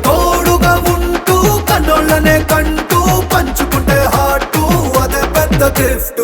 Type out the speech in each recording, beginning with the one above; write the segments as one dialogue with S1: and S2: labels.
S1: తోడుగా ఉంటూ కన్నోళ్ళనే కంటూ పంచుకుంటే హార్టు అదే పెద్ద గిఫ్ట్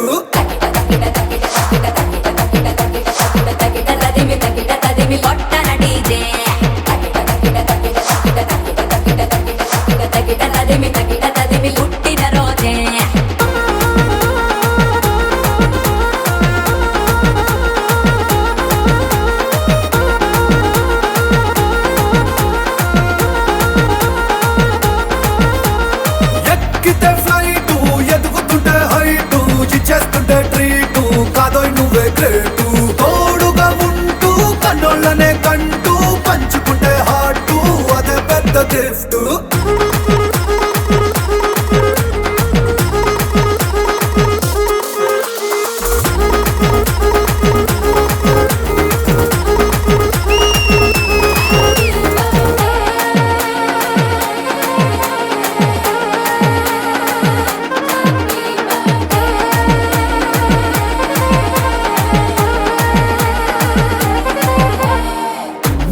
S1: ఎక్కితే ఫ్లైట్ ఎదుగుతుంటే హైట్ ఇచ్చేస్తుంటే ట్రీట్ కాదోయ్ నువ్వే గ్రేటు తోడుగా ఉంటూ కన్నోళ్ళనే కంటూ పంచుకుంటే హార్టు అదే పెద్ద గిఫ్ట్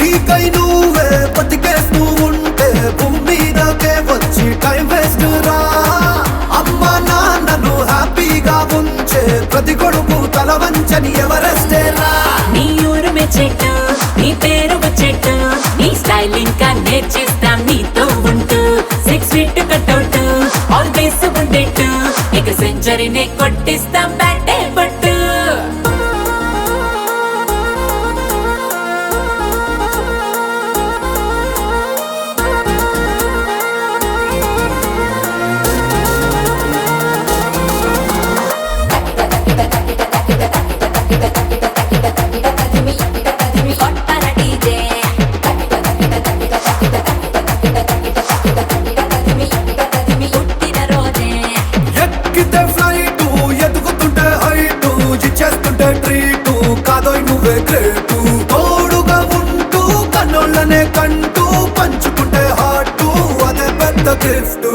S1: నీకై నువ్వే బతికేస్తూ ఉంటే భూమి మీదకే వచ్చి టైం వేస్ట్ రా అమ్మా నాన్నను హ్యాపీగా ఉంచే ప్రతి కొడుకు తల వంచని ఎవరెస్టే రా
S2: నీ ఊరు మెచ్చెట్టు నీ పేరు వచ్చేట్టు నీ స్టైల్ ఇంకా నేర్చేస్తాం నీతో ఉంటూ 6 ఫీట్ కట్అవుట్ ఆల్వేస్ ఉండేట్టు ఇక సెంచరీనే కొట్టిస్తాం బ్యాటే పట్టు
S1: ఎక్కితే ఫ్లైట్ ఎదుగుతుంటే హైట్ ఇచ్చేస్తుంటే ట్రీట్ కాదోయ్ నువ్వే గ్రేటు తోడుగా ఉంటూ కన్నోళ్ళనే కంటూ పంచుకుంటే హార్టు అదే పెద్ద గిఫ్ట్